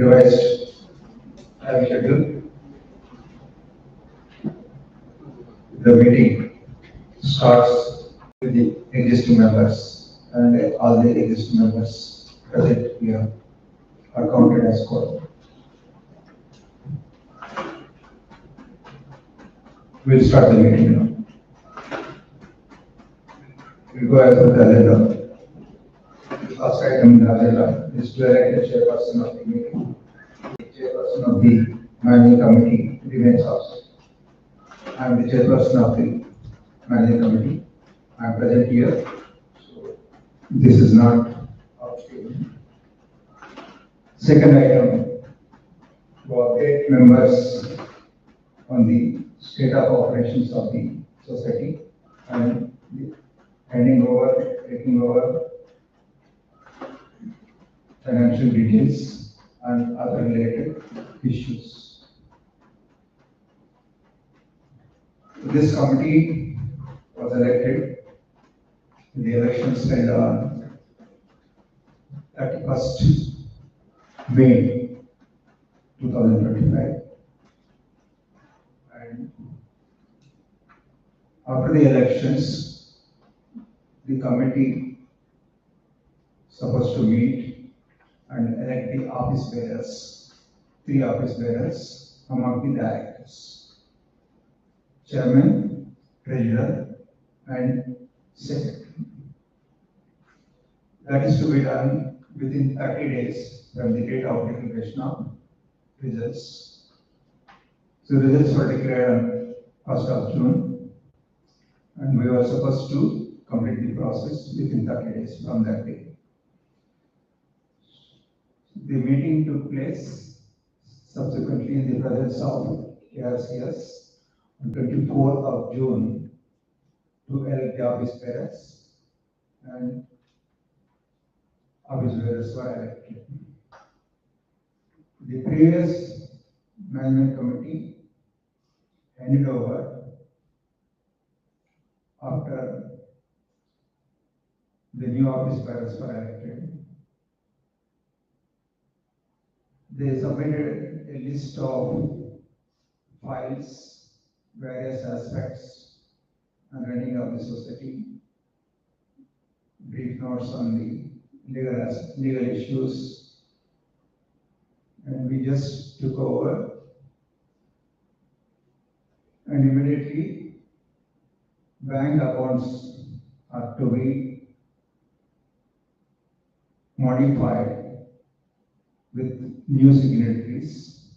revised time schedule. The meeting starts with the existing members, and all the existing members present here are counted as quorum. We'll start the meeting now. We'll go as per the agenda. The first item in the agenda is to elect the chairperson of the meeting. The chairperson of the managing committee remains absent. I am the chairperson of the managing committee. I am present here. So this is not outstanding. Second item, to update members on the state of operations of the society and handing over, taking over financial details and other related issues. This committee was elected in the elections held on 31st May 2025. And after the elections, the committee supposed to meet and elect the office bearers, 3 office bearers among the directors: chairman, treasurer, and secretary. That is to be done within 30 days from the date of declaration of results. So results were declared on 1st of June, and we were supposed to complete the process within 30 days from that day. The meeting took place subsequently in the presence of ARCS on 24th of June to elect the office bearers, and office bearers were elected. The previous management committee handed over after the new office bearers were elected. They submitted a list of files, various aspects and running of the society, brief notes on the legal issues, and we just took over, and immediately bank accounts are to be modified with new signatories.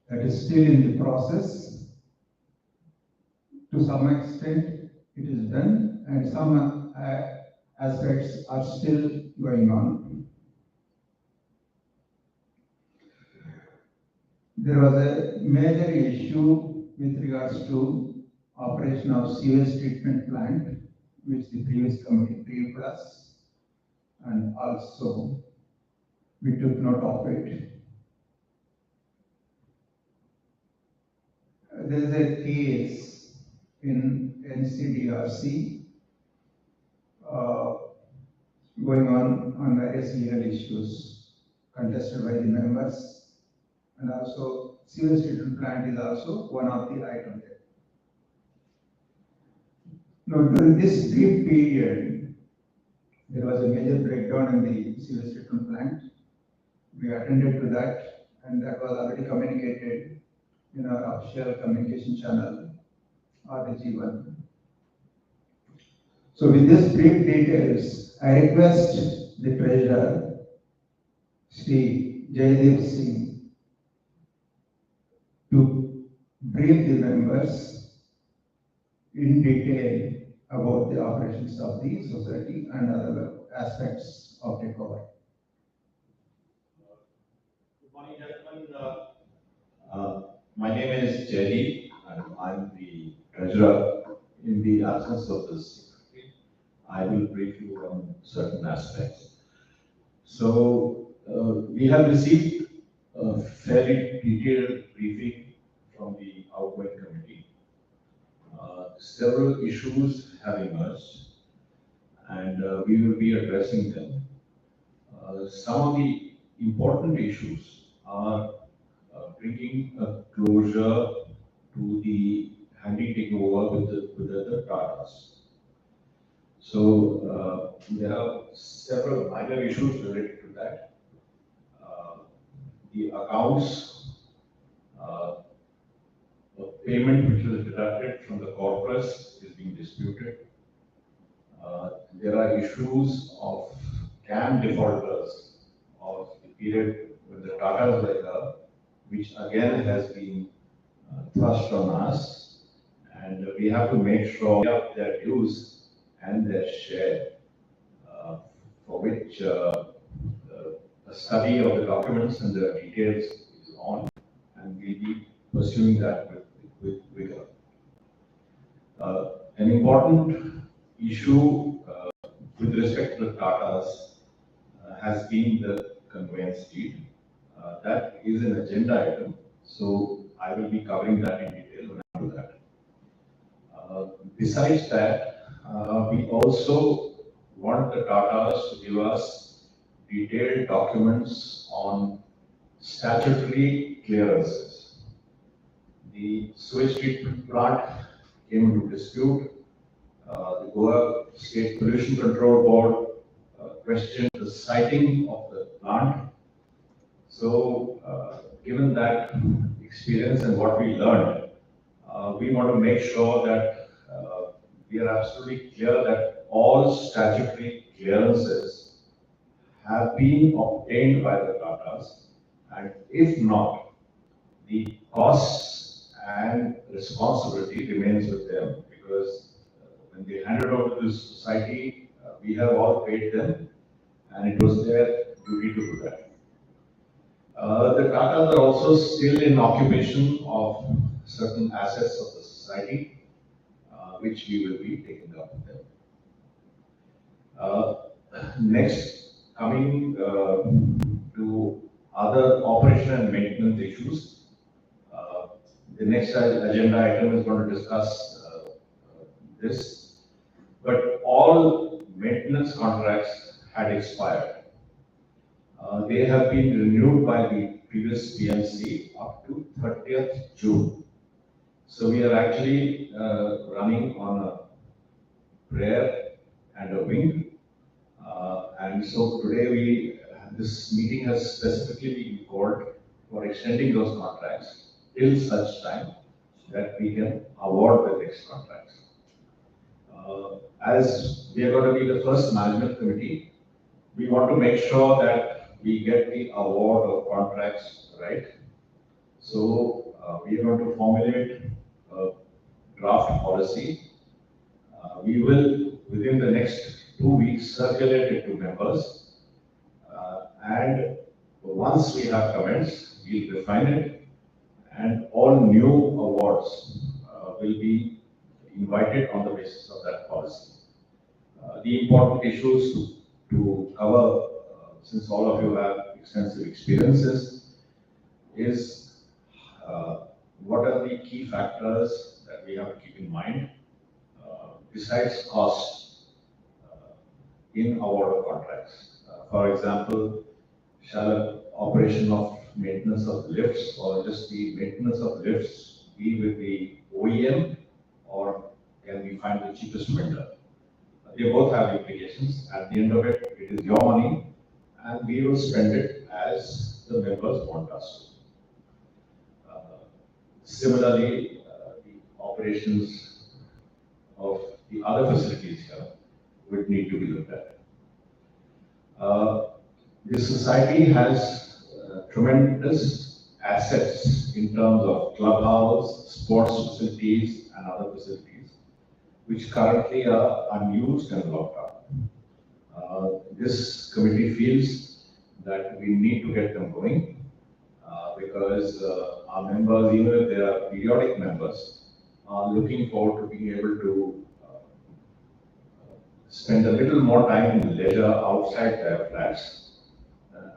That is still in the process. To some extent it is done, and some aspects are still going on. There was a major issue with regards to operation of sewage treatment plant, which the previous committee briefed us, and also we took note of it. There is a case in NCDRC going on various legal issues contested by the members, and also sewage treatment plant is also one of the items there. Now, during this brief period, there was a major breakdown in the sewage treatment plant. We attended to that, and that was already communicated in our official communication channel, RDG1. So with this brief details, I request the treasurer, Shri Jaidev Singh, to brief the members in detail about the operations of the society and other aspects of takeover. Good morning, gentlemen. My name is Jaideep, and I'm the treasurer. In the absence of the secretary, I will brief you on certain aspects. So, we have received a fairly detailed briefing from the outgoing committee. Several issues have emerged, and we will be addressing them. Some of the important issues are bringing a closure to the handing takeover with the Tatas. So there are several minor issues related to that. The accounts, the payment which was deducted from the corpus is being disputed. There are issues of CAM defaulters of the period when the Tatas were here, which again has been thrust on us, and we have to make sure their dues and their share, for which a study of the documents and the details is on, and we'll be pursuing that with vigor. An important issue with respect to the Tatas has been the conveyance deed. That is an agenda item, so I will be covering that in detail when I do that. Besides that, we also want the Tatas to give us detailed documents on statutory clearances. The sewage treatment plant came into dispute. The Goa State Pollution Control Board questioned the siting of the plant. So, given that experience and what we learned, we want to make sure that we are absolutely clear that all statutory clearances have been obtained by the Tatas, and if not, the costs and responsibility remains with them, because when they handed over to the society, we have all paid them, and it was their duty to do that. The Tatas are also still in occupation of certain assets of the society, which we will be taking up with them. Next, coming to other operation and maintenance issues, the next agenda item is going to discuss this, but all maintenance contracts had expired. They have been renewed by the previous PMC up to 30th June. So we are actually running on a prayer and a wing. And so today this meeting has specifically been called for extending those contracts till such time that we can award the next contracts. As we are going to be the first management committee, we want to make sure that we get the award of contracts right. So we are going to formulate a draft policy. We will, within the next 2 weeks, circulate it to members. And once we have comments, we'll refine it, and all new awards will be invited on the basis of that policy. The important issues to cover, since all of you have extensive experiences, is what are the key factors that we have to keep in mind besides cost in award of contracts. For example, shall an operation of maintenance of lifts or just the maintenance of lifts be with the OEM, or can we find the cheapest vendor? They both have implications. At the end of it, it is your money, and we will spend it as the members want us to. Similarly, the operations of the other facilities here would need to be looked at. The society has tremendous assets in terms of clubhouse, sports facilities, and other facilities, which currently are unused and locked up. This committee feels that we need to get them going because our members, even if they are periodic members, are looking forward to being able to spend a little more time in leisure outside their flats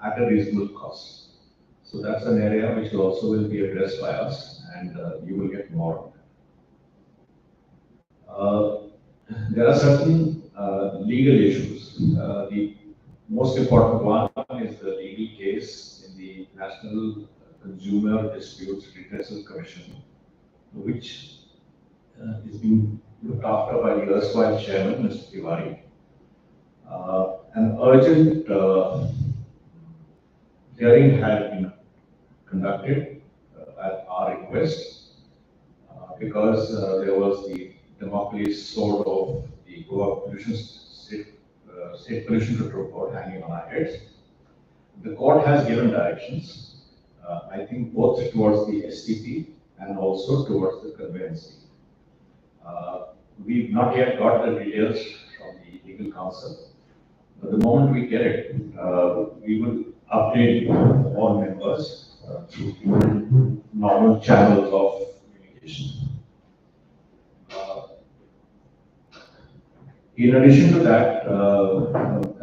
at a reasonable cost. So that's an area which also will be addressed by us, and you will get more on that. There are certain legal issues. The most important one is the legal case in the National Consumer Disputes Redressal Commission, which is being looked after by the erstwhile chairman, Mr. Tiwari. An urgent hearing had been conducted at our request because there was the Democles sword of the Goa Pollution State Pollution Control Board hanging on our heads. The court has given directions, I think both towards the STP and also towards the conveyance. We've not yet got the details from the legal counsel. But the moment we get it, we will update all members through the normal channels of communication. In addition to that,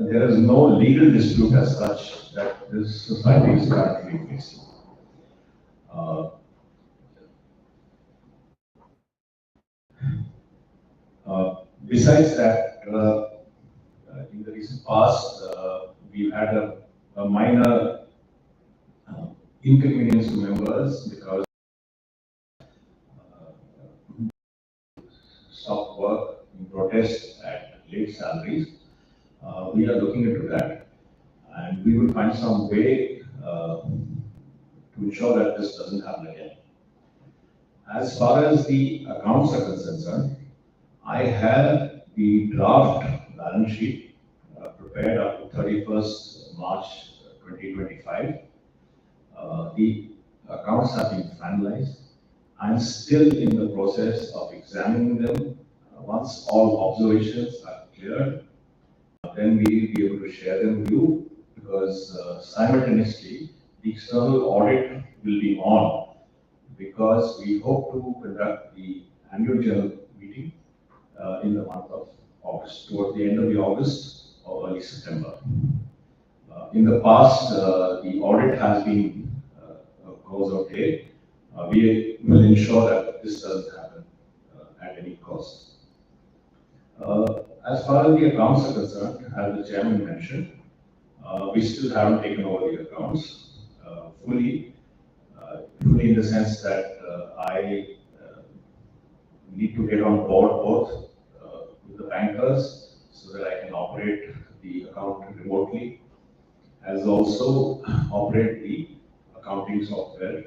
there is no legal dispute as such that this society is currently facing. Besides that, in the recent past, we've had a minor inconvenience to members because stopped work in protest at late salaries. We are looking into that, and we will find some way to ensure that this doesn't happen again. As far as the accounts are concerned, I have the draft balance sheet prepared up to 31st March 2025. The accounts have been finalized. I'm still in the process of examining them. Once all observations are cleared, then we will be able to share them with you, because simultaneously the external audit will be on, because we hope to conduct the annual general meeting in the month of August, towards the end of the August or early September. In the past, the audit has been a cause of day. We will ensure that this doesn't happen at any cost. As far as the accounts are concerned, as the chairman mentioned, we still haven't taken over the accounts fully in the sense that I need to get on board both with the bankers so that I can operate the account remotely, as also operate the accounting software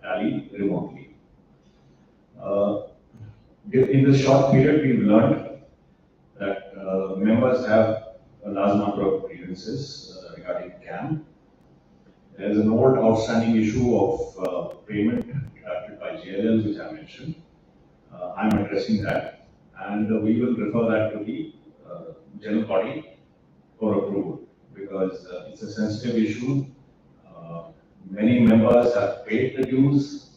Tally remotely. In this short period, we've learned that members have a large number of grievances regarding CAM. There is an old outstanding issue of payment deducted by JLL, which I mentioned. I'm addressing that, and we will refer that to the general body for approval, because it's a sensitive issue. Many members have paid the dues,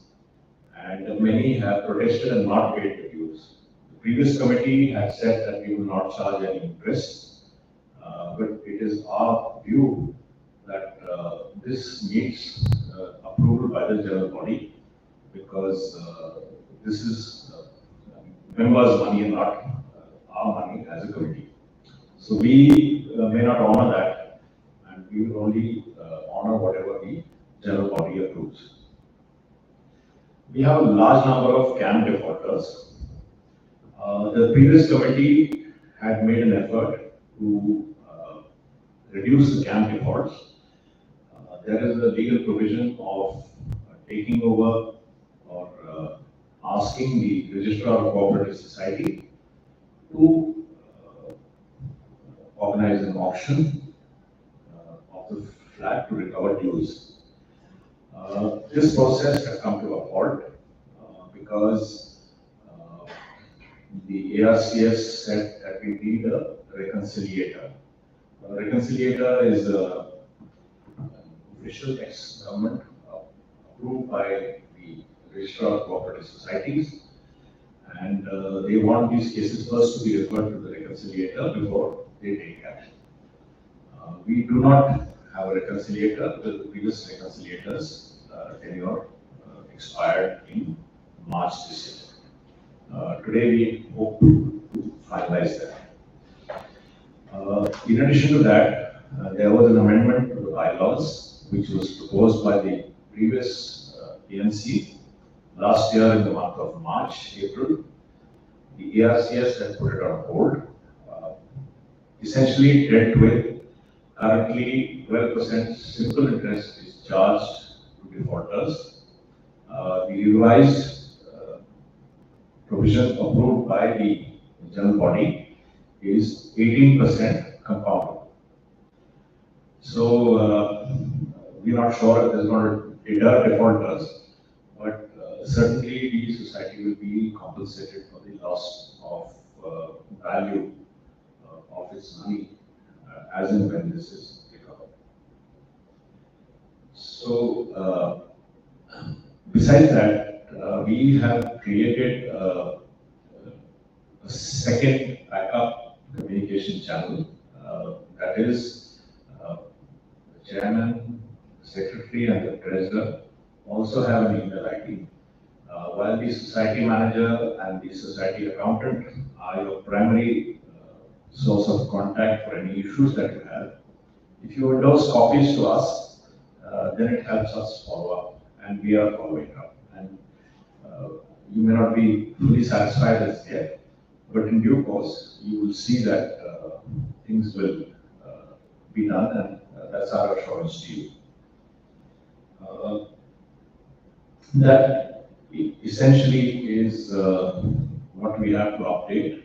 and many have protested and not paid the dues. The previous committee had said that we will not charge any interest, but it is our view that this needs approval by the general body, because this is members' money and not our money as a committee. So we may not honor that, and we will only honor whatever the general body approves. We have a large number of CAM defaulters. The previous committee had made an effort to reduce the CAM defaults. There is a legal provision of taking over or asking the Registrar of Cooperative Society to organize an auction of the flat to recover dues. This process has come to a halt because the ARCS said that we need a reconciliator. A reconciliator is an official ex-government approved by the Registrar of Cooperative Societies, and they want these cases first to be referred to the reconciliator before they take action. We do not have a reconciliator. The previous reconciliators tenure expired in March this year. Today we hope to finalize that. In addition to that, there was an amendment to the bylaws which was proposed by the previous PNC last year in the month of March, April. The ARCS had put it on hold. Essentially, it dealt with currently 12% simple interest is charged to defaulters. The revised provision approved by the general body is 18% compounded. So we're not sure if this is going to deter defaulters, but certainly the society will be compensated for the loss of value of its money as and when this is recovered. So besides that, we have created a second backup communication channel, that is the chairman, the secretary and the treasurer also have an email ID. While the society manager and the society accountant are your primary source of contact for any issues that you have, if you endorse copies to us, then it helps us follow up, and we are following up. And you may not be fully satisfied as yet, but in due course, you will see that things will be done, and that's our assurance to you. That essentially is what we have to update.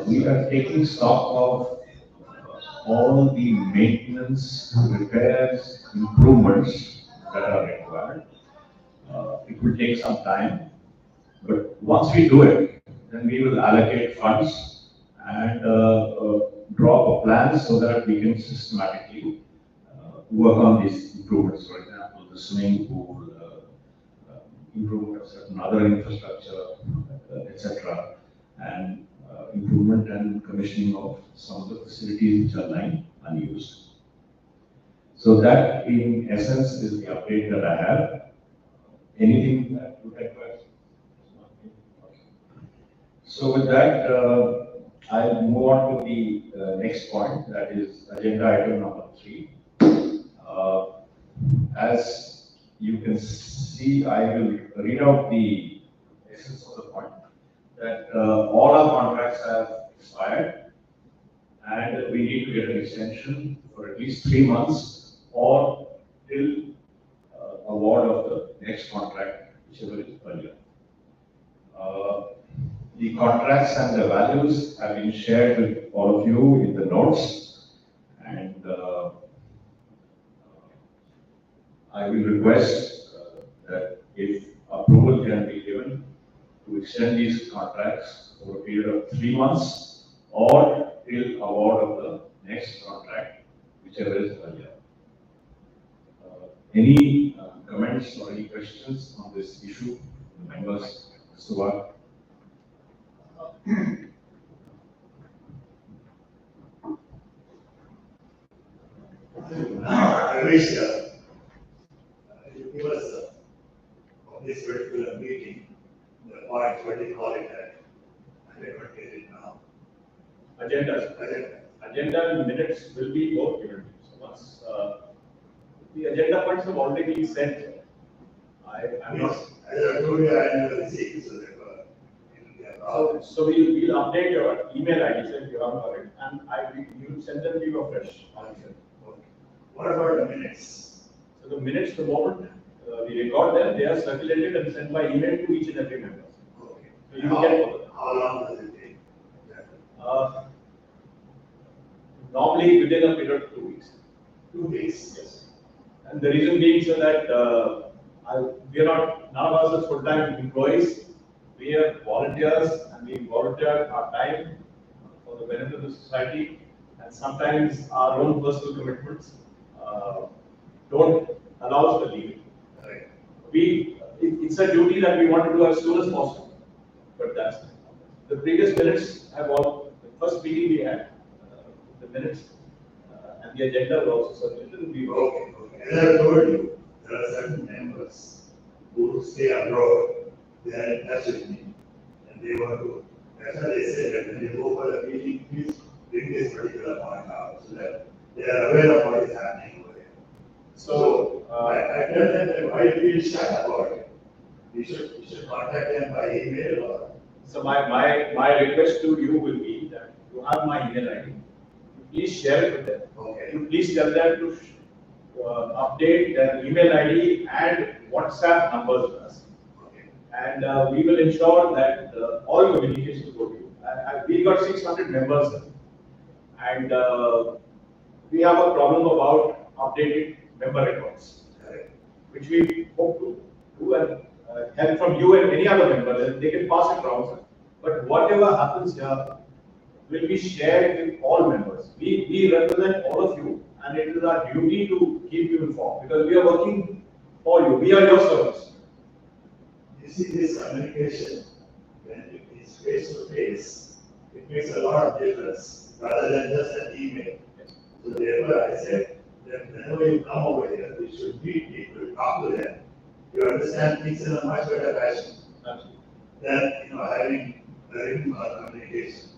We are taking stock of all the maintenance, repairs, improvements that are required. It will take some time, but once we do it, then we will allocate funds and draw up a plan so that we can systematically work on these improvements. For example, the swimming pool, improvement of certain other infrastructure, etc., and improvement and commissioning of some of the facilities which are lying unused. So that, in essence, is the update that I have. Anything that you like to add? Okay. So with that, I'll move on to the next point, that is agenda item number 3. As you can see, I will read out the essence of the point, that all our contracts have expired and we need to get an extension for at least 3 months or till award of the next contract, whichever is earlier. The contracts and the values have been shared with all of you in the notes, and I will request that if approval can be given to extend these contracts over a period of 3 months or till award of the next contract, whichever is earlier. Any comments or any questions on this issue, members? Mr. Ward? I wish you give us on this particular meeting the point what they call it at. I never get it now. Agenda and minutes will be both given. So once the agenda points have already been sent, I'm not. As I told you, I never received, so therefore it will be a problem. So we'll update your email ID, so you have got it, and you will send them to you afresh. Okay. What about the minutes? So the minutes, the moment we record them, they are circulated and sent by email to each and every member. Okay. So you will get both. How long does it take? Normally within a period of 2 weeks. 2 weeks. Yes. And the reason being so that we are not, none of us are full-time employees. We are volunteers, and we volunteer our time for the benefit of the society, and sometimes our own personal commitments don't allow us to leave. Right. It's a duty that we want to do as soon as possible. But that's the previous minutes have all, the first meeting we had, the minutes and the agenda were also circulated. Okay. As I told you, there are certain members who stay abroad. They are in touch with me, and they want to. That's why they say that when they go for the meeting, please bring this particular point out so that they are aware of what is happening over here. So, I tell them that why do you shy about it? You should contact them by email or. So my request to you will be that you have my email ID. Please share it with them. Okay. You please tell them to update their email ID and WhatsApp numbers with us. Okay. And we will ensure that all communications go to you. We got 600 members, and we have a problem about updated member records, which we hope to do and help from you and any other member, and they can pass it around. Sir. But whatever happens here will be shared with all members. We represent all of you, and it is our duty to keep you informed because we are working for you. We are your servants. You see, this communication, when it is face to face, it makes a lot of difference rather than just an email. So therefore, I said that whenever you come over here, you should meet people, talk to them. You understand things in a much better fashion than having a written communication.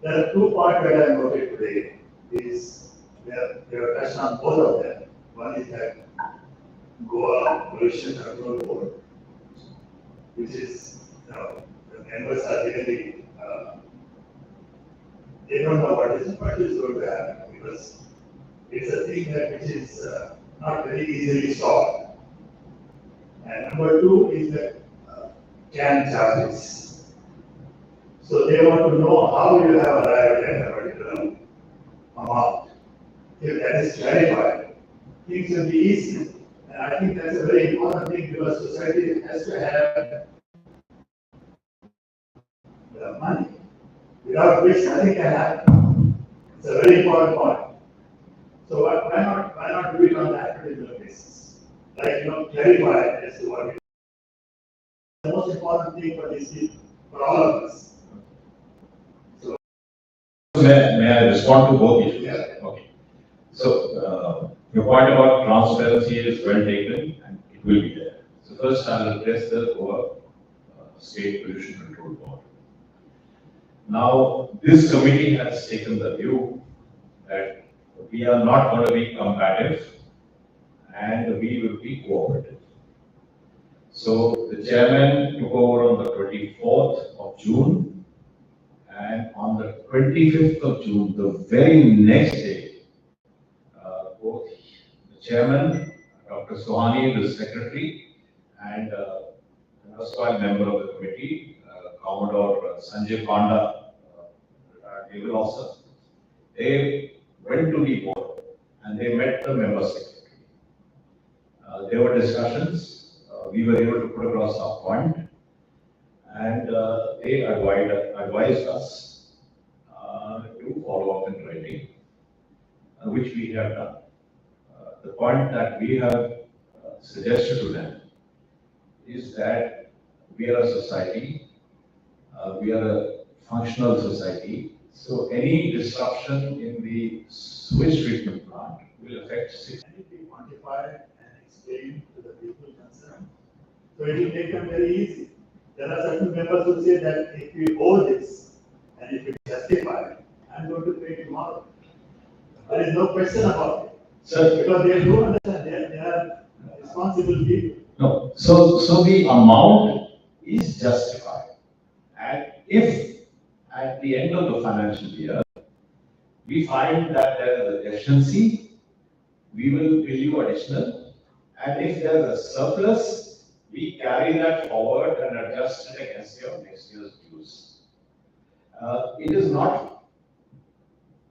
There are 2 points that I noted today. They are touched on both of them. One is that Goa Pollution Control Board, which is, the members are really, they don't know what is going to happen because it's a thing which is not very easily solved. And number 2 is that CAN charges. So they want to know how you have arrived at a particular amount. If that is clarified, things will be easy. And I think that's a very important thing because society has to have the money, without which nothing can happen. It's a very important point. So why not do it on that particular basis? Like, clarify as to what it is. The most important thing for this is for all of us. So, may I respond to both issues? Yeah. Okay. So, your point about transparency is well taken and it will be there. So first I will address the Goa State Pollution Control Board. Now, this committee has taken the view that we are not going to be combative and we will be cooperative. So the chairman took over on the 24th of June, and on the 25th of June, the very next day, both the chairman, Dr. Sohani, the secretary, and an erstwhile member of the committee, Commodore Sanjay Panda, naval officer, they went to the board and they met the member secretary. There were discussions. We were able to put across our point, and they advised us to follow up in writing, which we have done. The point that we have suggested to them is that we are a society, we are a functional society, so any disruption in the sewage treatment plant will affect 60. Can it be quantified and explained to the people concerned? So it will make them very easy. There are certain members who say that if you owe this and if you justify, I'm going to pay tomorrow. There is no question about it. Sir, Because they do understand they are responsible people. no, so the amount is justified. And if at the end of the financial year, we find that there is a deficiency, we will bill you additional. And if there is a surplus, we carry that forward and adjust it against your next year's dues. It is not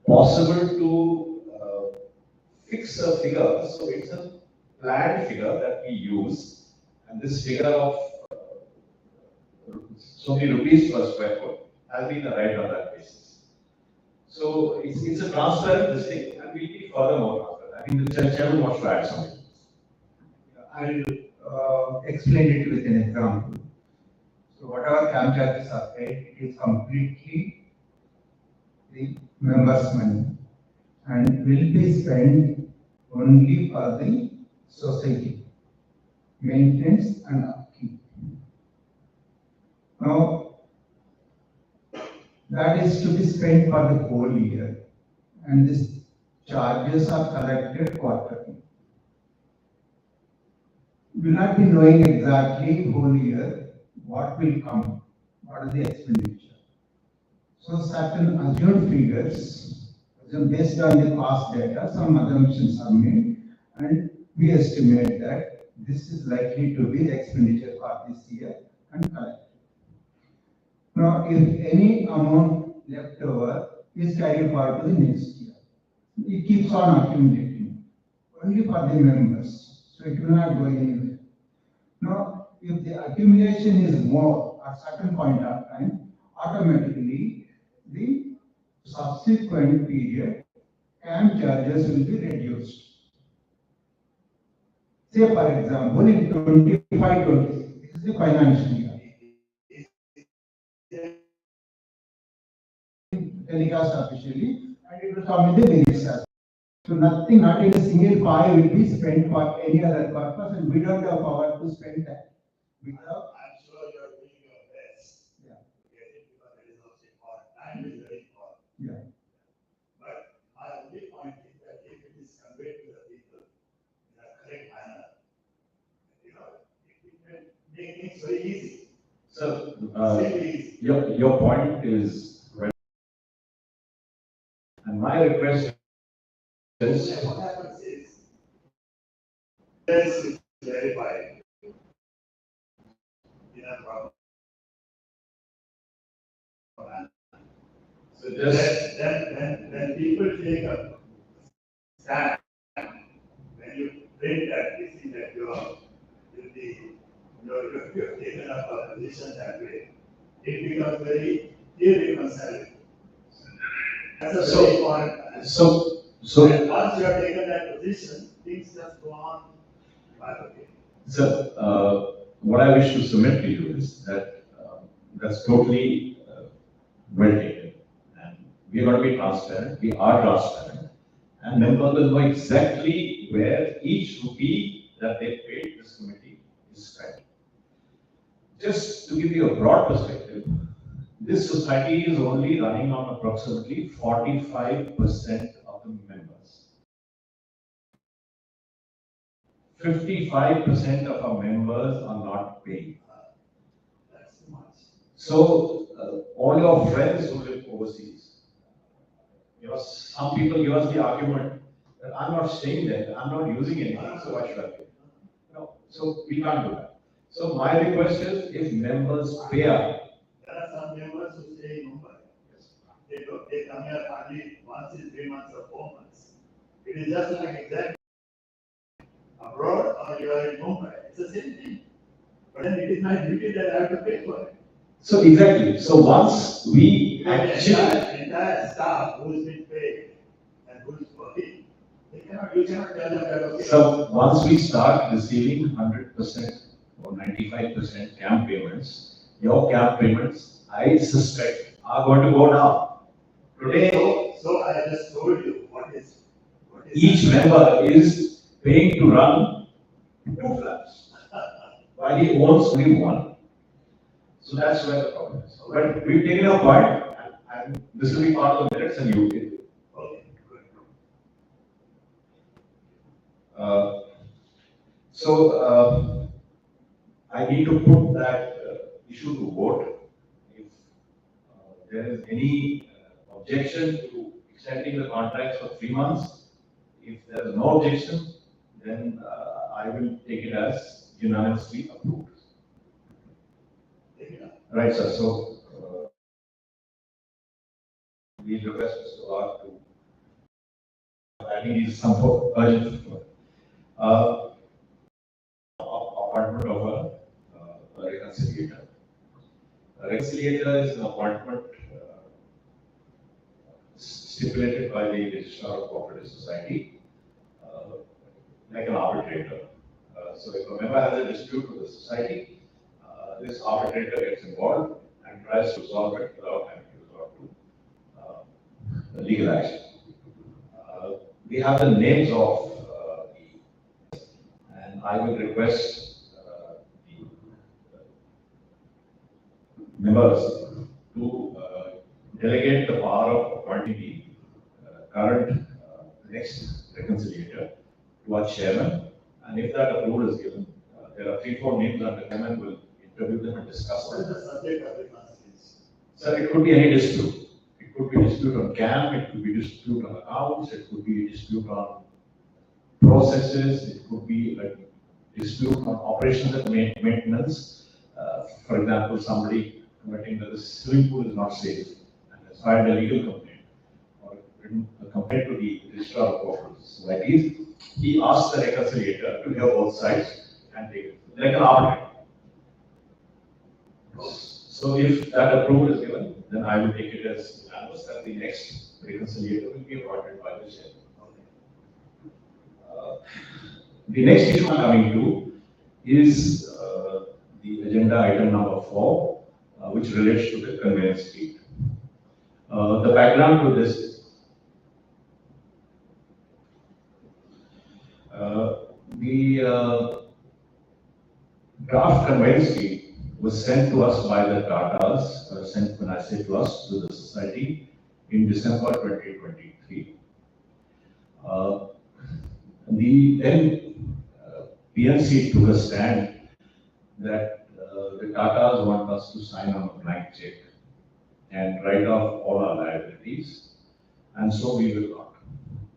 possible to fix a figure, so it's a planned figure that we use, and this figure of so many rupees per square foot has been arrived on that basis. So it's a transparent this thing, and we'll be further more transparent. I think the chairman wants to add something. I'll explain it with an example. So whatever CAM charges are paid, it is completely the members' money and will be spent only for the society, maintenance and upkeep. Now, that is to be spent for the whole year, and this charges are collected quarterly. We will not be knowing exactly whole year what will come, what is the expenditure. So certain assumed figures, based on the past data, some assumptions are made, and we estimate that this is likely to be the expenditure for this year and collected. Now, if any amount left over is carried forward to the next year, it keeps on accumulating only for the members, so it will not go anywhere. Now, if the accumulation is more at certain point of time, automatically the subsequent period camp charges will be reduced. Say, for example, in 25-26, this is the financial year. Telecast officially, and it will come in the various aspects. So nothing, not in a single pie will be spent for any other purpose, and we don't have power to spend that. I'm sure you are doing your best. Yeah. Because it is also important. Time is very important. Yeah. But my only point is that if it is conveyed to the people in a correct manner, it will make things very easy. So, Simply easy. your point is right. And my request is, What happens is, this is verified in a proper manner. so just, When people take a stand, when you print that, you see that you have taken up a position that way, it becomes very irreconcilable. That's a very important. And once you have taken that position, things just go on by the way. So, what I wish to submit to you is that that's totally well taken. And we are going to be transparent, we are transparent. And members will know exactly where each rupee that they paid this committee is spent. Just to give you a broad perspective, this society is only running on approximately 45% of the members. 55% of our members are not paying. That's too much. So, all your friends who live overseas, some people give us the argument that I'm not staying there, I'm not using anything, so why should I pay? So we can't do that. So my request is, if members pay up, There are some members who stay in Mumbai. They come here hardly once in 3 months or 4 months. It is just like exactly abroad or you are in Mumbai. It's the same thing. But then it is my duty that I have to pay for it. So exactly. So once we actually, entire staff who is being paid and who is working, you cannot tell them that okay. so once we start receiving 100% or 95% camp payments, your camp payments, I suspect, are going to go down. Today, So I just told you what is each member is paying to run 2 flats, while he owns only one. So that's where the problem is. But we've taken a point, and this will be part of the minutes, and you will. Okay, good. I need to put that issue to vote. If there is any objection to extending the contracts for 3 months, if there is no objection, then I will take it as unanimously approved. Right, sir. So, we request Mr. Lord to, I think he's some urgent. Appointment of a reconciliator. A reconciliator is an appointment stipulated by the Registrar of Cooperative Society, like an arbitrator. So if a member has a dispute with the society, this arbitrator gets involved and tries to resolve it without having to resort to legal action. We have the names of and I will request the members to delegate the power of appointing the current next reconciliator to our chairman, and if that approval is given, there are 3-4 names and the chairman will interview them and discuss What is them. the subject of the constitution? So it could be any dispute. It could be dispute on CAM, it could be dispute on accounts, it could be dispute on processes, it could be a dispute on operations and maintenance. For example, somebody commenting that the swimming pool is not safe and has filed a legal complaint or written a complaint to the registrar of corporate societies. He asks the reconciliator to hear both sides and take it like an arbitrator. So if that approval is given, then I will take it as unanimous that the next reconciliator will be appointed by the chairman. The next issue I'm coming to is the agenda item number 4, which relates to the conveyance deed. The background to this is the draft conveyance deed was sent to us by the Tatas, sent when I say to us, to the society in December 2023. The then PNC took a stand that the Tatas want us to sign on a blank check and write off all our liabilities, and so we will not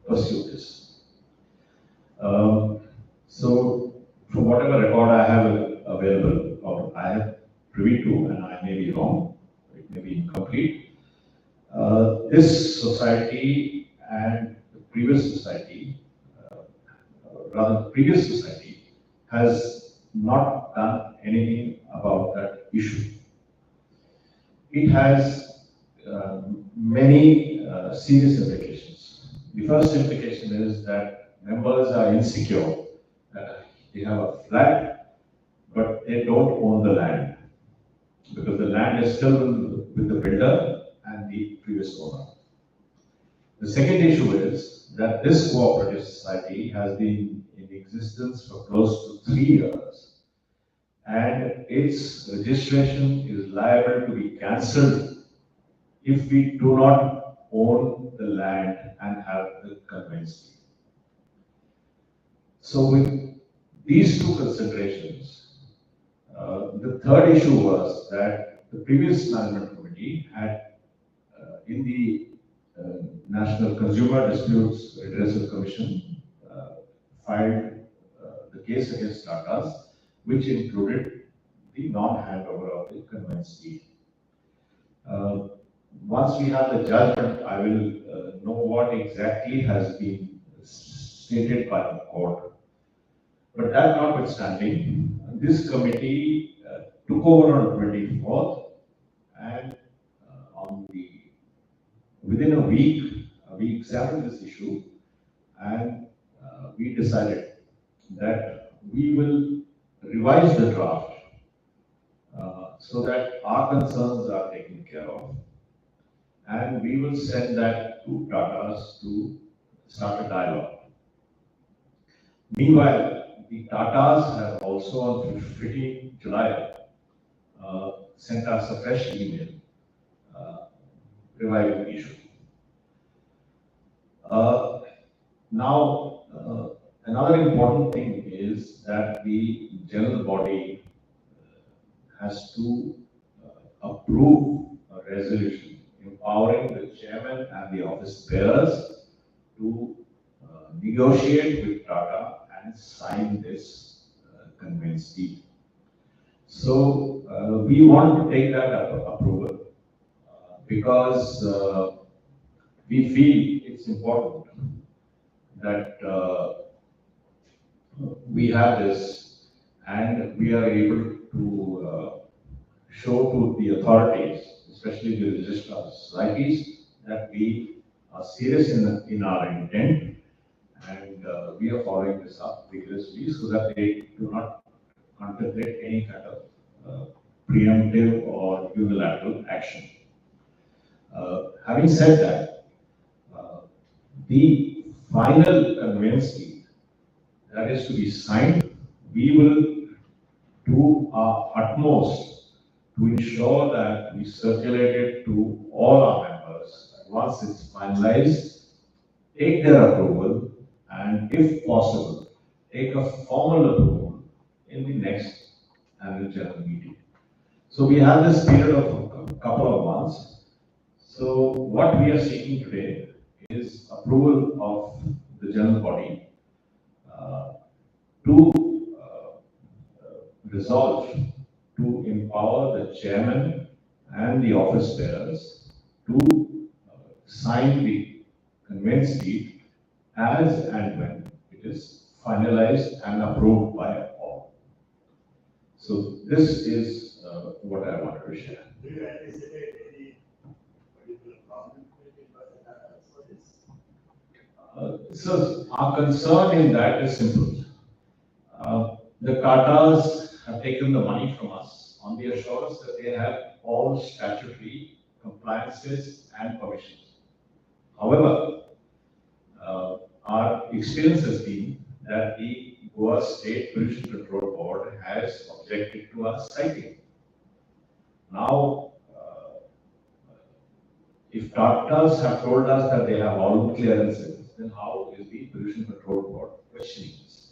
pursue this. So, from whatever record I have available, or I have privy to, and I may be wrong, it may be incomplete, this society and the previous society, rather the previous society, has not done anything about that issue. It has many serious implications. The first implication is that members are insecure. They have a flat, but they don't own the land because the land is still with the builder and the previous owner. The second issue is that this cooperative society has been in existence for close to 3 years, and its registration is liable to be cancelled if we do not own the land and have the conveyance deed. So with these two considerations, the third issue was that the previous management committee had in the National Consumer Disputes Redressal Commission filed the case against Tatas, which included the non-handover of the conveyance deed. Once we have the judgment, I will know what exactly has been stated by the court. But that notwithstanding, this committee took over on 24th, and within a week, we examined this issue, and we decided that we will revise the draft so that our concerns are taken care of, and we will send that to Tatas to start a dialogue. Meanwhile, the Tatas have also on 15 July sent us a fresh email reviving the issue. Now, another important thing is that the general body has to approve a resolution empowering the chairman and the office bearers to negotiate with Tata and sign this conveyance deed. So we want to take that approval because we feel it's important that we have this and we are able to show to the authorities, especially the registrar societies, that we are serious in our intent, and we are following this up vigorously so that they do not contemplate any kind of preemptive or unilateral action. Having said that, the final conveyance deed that is to be signed, we will do our utmost to ensure that we circulate it to all our members. Once it's finalized, take their approval and if possible, take a formal approval in the next annual general meeting. So we have this period of a couple of months. So what we are seeking today is approval of the general body to resolve to empower the chairman and the office bearers to sign the conveyance deed as and when it is finalized and approved by all. So this is what I wanted to share. Do you anticipate any particular problem created by the data for this? So our concern in that is simple. The Tatas have taken the money from us on the assurance that they have all statutory compliances and permissions. However, our experience has been that the Goa State Pollution Control Board has objected to our citing. Now, if Tatas have told us that they have all the clearances, then how is the Pollution Control Board questioning this?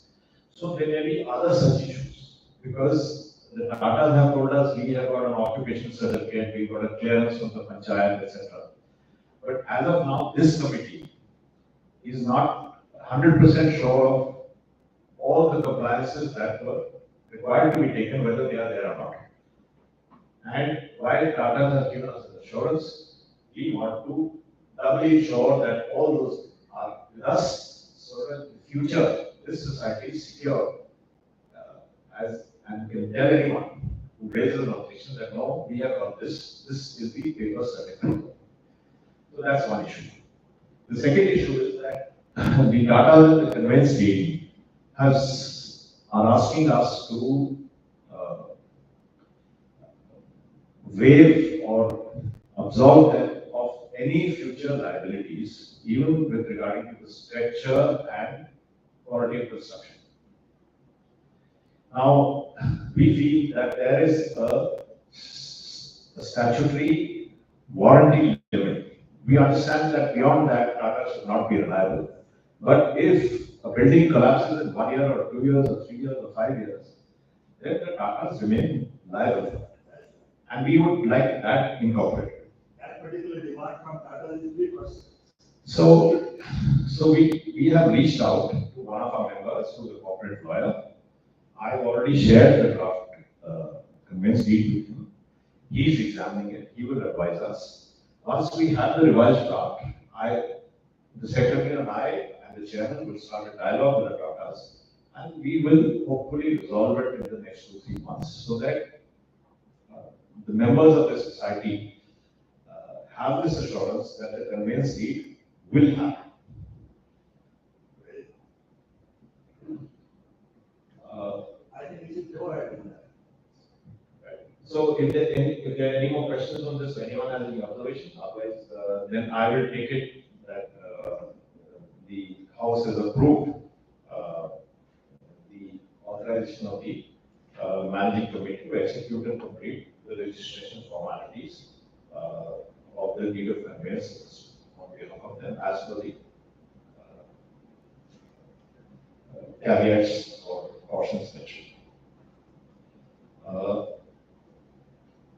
So there may be other such issues, because the Tatas have told us we have got an occupation certificate, we've got a clearance from the panchayat, etc. But as of now, this committee is not 100% sure of all the compliances that were required to be taken, whether they are there or not. And while Tata has given us an assurance, we want to doubly ensure that all those are with us, so that in the future this society is secure, and can tell anyone who raises an objection that no, we have got this is the paper certificate. So that's one issue. The second issue is that the Tata Conveyance Deed are asking us to waive or absolve them of any future liabilities, even with regarding to the structure and quality of construction. Now, we feel that there is a statutory warranty limit. We understand that beyond that, Tata should not be reliable. But if a building collapses in 1 year or 2 years or 3 years or 5 years, then the Tatas remain liable. And we would like that incorporated. That particular demand from Tata is 3%. So we have reached out to one of our members, who is a corporate lawyer. I've already shared the draft conveyance deed with him. He's examining it. He will advise us. Once we have the revised draft, the secretary and I and the chairman will start a dialogue with the Tatas, and we will hopefully resolve it in the next 2-3 months, so that the members of the society have this assurance that the conveyance deed will happen. I think we should go ahead with that. Right. So if there are any more questions on this, anyone has any observations, otherwise then I will take it that the House has approved the authorization of the managing committee to execute and complete the registration formalities of the Deed of Conveyance on behalf of them, as per the caveats or cautions mentioned.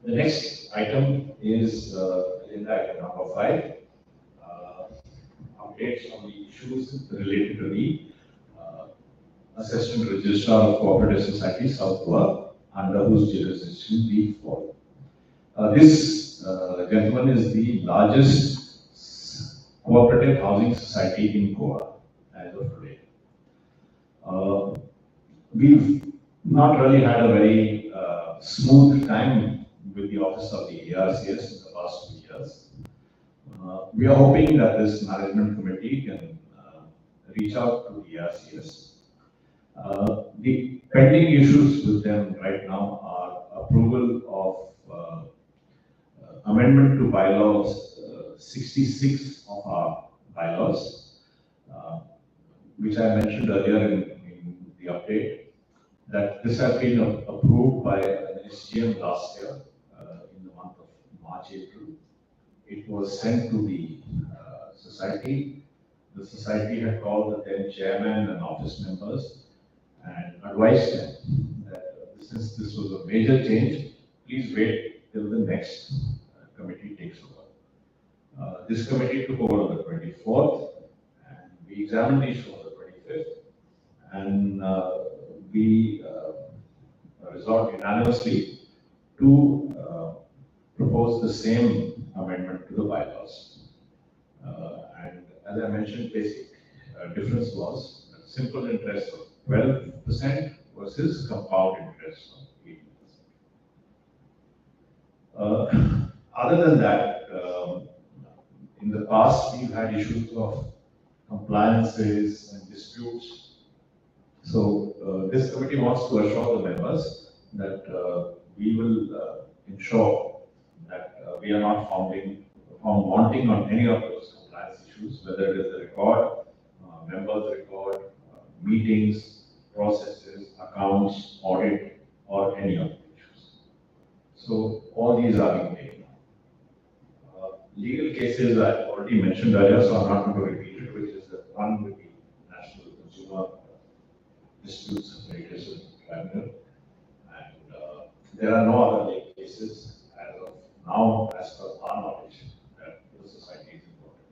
The next item is agenda item number 5, updates on the issues related to the Assistant Registrar of Cooperative Society, South Goa, under whose jurisdiction we fall. This gentleman is the largest cooperative housing society in Goa as of today. We've not really had a very smooth time with the office of the ARCS in the past 2 years. We are hoping that this management committee can reach out to the ARCS. The pending issues with them right now are approval of amendment to bylaws 66 of our bylaws, which I mentioned earlier in the update, that this has been approved by an SGM last year in the month of March, April. It was sent to the society. the society had called the 10 chairmen and office members and advised them that since this was a major change, please wait till the next committee takes over. This committee took over on the 24th, and we examined the issue on the 25th, and we resolved unanimously to propose the same amendment to the bylaws. And as I mentioned, basic difference was a simple interest of 12% versus compound interest of 18%. Other than that, in the past, we've had issues of compliances and disputes. So this committee wants to assure the members that we will ensure that we are not found wanting on any of those compliance issues, whether it is the record, members record, meetings, processes, accounts, audit, or any of the issues. So all these are being taken. Legal cases I already mentioned earlier, so I'm not going to repeat it, which is the one with the National Consumer Disputes and Litigation Tribunal. And there are no other legal cases as of now, as per our knowledge, that the society is involved in.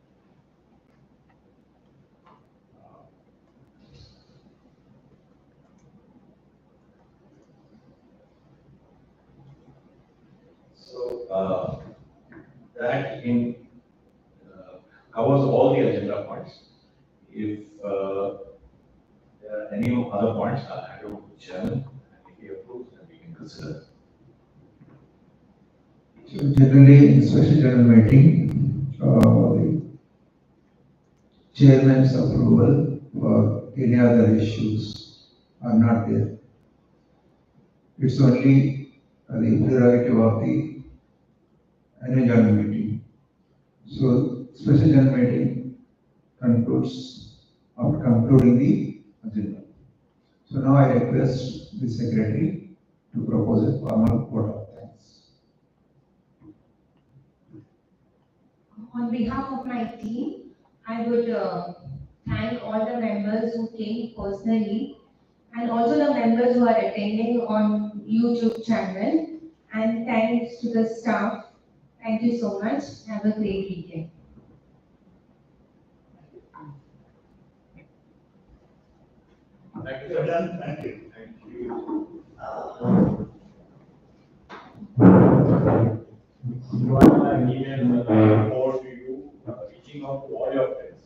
So that covers all the agenda points. If there are any other points, I'll hand over to the chairman, and if he approves, then we can consider. So generally, in special general meeting, the chairman's approval for any other issues are not there. It's only the prerogative of the annual general meeting. So special general meeting concludes after concluding the agenda. So now I request the secretary to propose a formal vote of thanks. On behalf of my team, I would thank all the members who came personally and also the members who are attending on YouTube channel, and thanks to the staff. Thank you so much. Have a great weekend. Thank you, You're sir. done, thank you. Thank you. You have an email forward to you, reaching out to all your friends.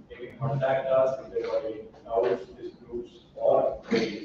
They can contact us if there are any doubts, disputes, or queries.